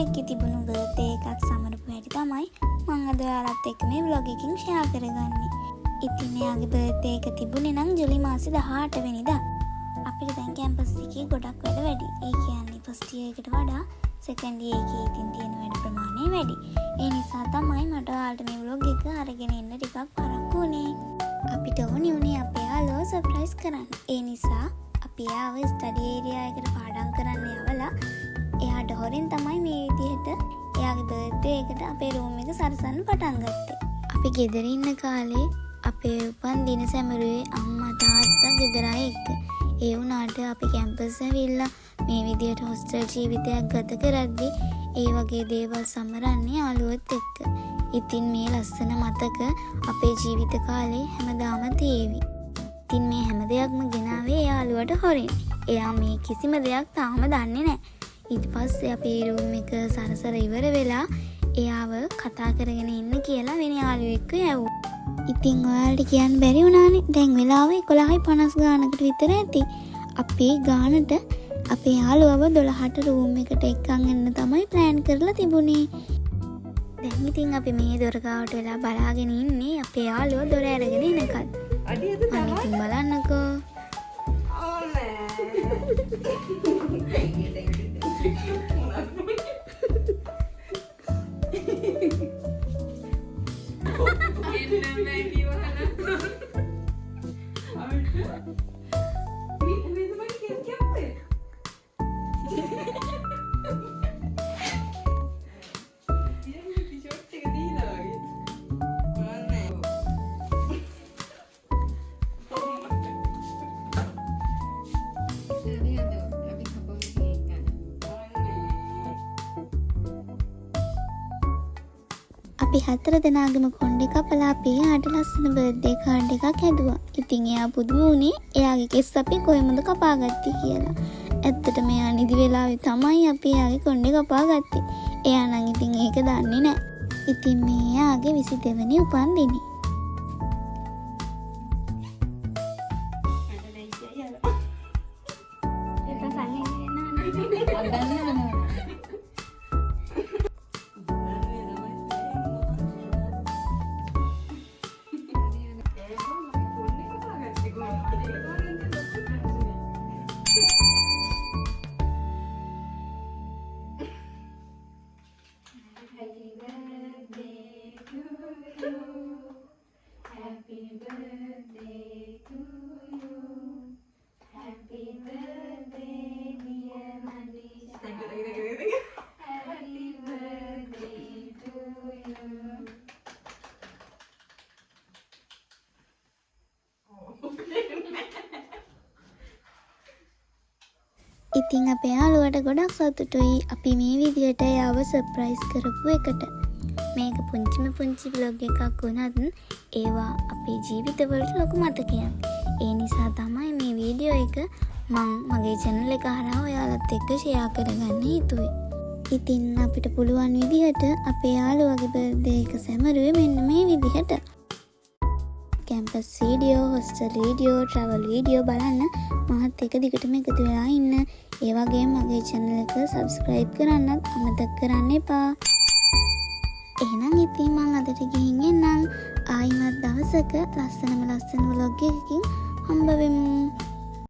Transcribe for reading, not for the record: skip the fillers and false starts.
එක්ක තිබුණු බර්ත්ඩේ එකක් සමරපු හැටි තමයි මම අද ඔයාලත් එක්ක මේ vlog එකකින් ෂෙයා කරගන්නේ. ඉතින් එයාගේ බර්ත්ඩේ එක තිබුණේ නම් ජූලි මාසේ 18 වෙනිදා. අපිට දැන් කැම්පස් එකේ ගොඩක් වැඩ වැඩි. ඒ කියන්නේ ෆස්ට් ඉයර් එකට වඩා සෙකන්ඩ් ඉයර් එකේ ඉතින් තියෙන වැඩ ප්‍රමාණය වැඩි. ඒ නිසා තමයි මට ඔයාලට මේ vlog එක අරගෙන එන්න ටිකක් පරක්කු වුණේ. අපිට ඕනි උනේ අපේ යාළුවව සර්ප්‍රයිස් කරන්න. ඒ නිසා අපි ආව ස්ටඩි ඒරියා එකට පාඩම් කරන්න යවලා එයාට හොරෙන් තමයි මේ විදිහට එයාගේ බර්ත්ඩේ එකට අපේ රූම් එක සරසන්න පටන් ගත්තේ. අපි ගෙදර ඉන්න කාලේ අපේ උපන්දින සැමරුවේ අම්මා තාත්තා ගෙදර අය එක්ක. ඒ වුණාට අපි කැම්පස් ඇවිල්ලා මේ විදිහට හොස්ටල් ජීවිතයක් ගත කරද්දී ඒ වගේ දේවල් සමරන්නේ යාළුවොත් එක්ක. ඉතින් මේ ලස්සන මතක අපේ ජීවිත කාලේ හැමදාම තියේවි. ඉතින් මේ හැම දෙයක්ම ගෙනාවේ යාළුවට හොරෙන්. එයා මේ කිසිම දෙයක් තාම දන්නේ නැහැ. ඊට පස්සේ අපේ රූම් එක සරසර ඉවර වෙලා එයාව කතා කරගෙන ඉන්න කියලා වෙන යාළුවෙක්ව යවුවා. ඉතින් ඔයාලට කියන්න බැරි වුණානේ. දැන් වෙලාව 11:50 ගානකට විතර ඇති. අපි ගානට අපේ යාළුවව 12ට රූම් එකට එක්කන් එන්න තමයි ප්ලෑන් කරලා තිබුණේ. දැන් ඉතින් අපි මේ දොර ගාවට වෙලා බලාගෙන ඉන්නේ අපේ යාළුව දොර අරගෙන එනකල්. අන්න ඉතින් බලන්නකෝ. අපි 4 දෙනාගේම කොණ්ඩේ කපලා අපි යාට ලස්සන බර්ත්ඩේ කාඩ් එකක් හැදුවා. ඉතින් එයා පුදුම වුණේ එයාගේ කෙස් අපි කොහෙන්ද කපාගත්තේ කියලා. ඇත්තටම එයා නිදි වෙලාවේ තමයි අපි එයාගේ කොණ්ඩේ කපාගත්තේ. එයා නම් ඉතින් ඒක දන්නේ නැහැ. ඉතින් මේ එයාගේ 22 වෙනි උපන්දිනේ. ඉතින් අපේ යාළුවට ගොඩක් සතුටුයි අපි මේ විදිහට එයාව සර්ප්‍රයිස් කරපු එකට. මේක පුංචි vlog එකක් වුණත් ඒවා අපේ ජීවිතවලට ලොකු මතකයක්. ඒ නිසා තමයි මේ වීඩියෝ එක මම මගේ channel එක හරහා ඔයාලත් එක්ක ෂෙයා කරගන්න හිතුවේ. ඉතින් අපිට පුළුවන් විදිහට අපේ යාළුවගේ බර්ත්ඩේ එක සැමරුවේ මෙන්න මේ විදිහට. Campus video, hostel video, travel video බලන්න මාත් එක දිගටම එකතු වෙලා ඉන්න. ඒ වගේම මගේ channel එක subscribe කරන්නත් අමතක කරන්න එපා. එහෙනම් ඉතින් මම අදට ගිහින් එන්නම්. ආයිමත් දවසක ලස්සන vlog එකකින් හම්බ වෙමු.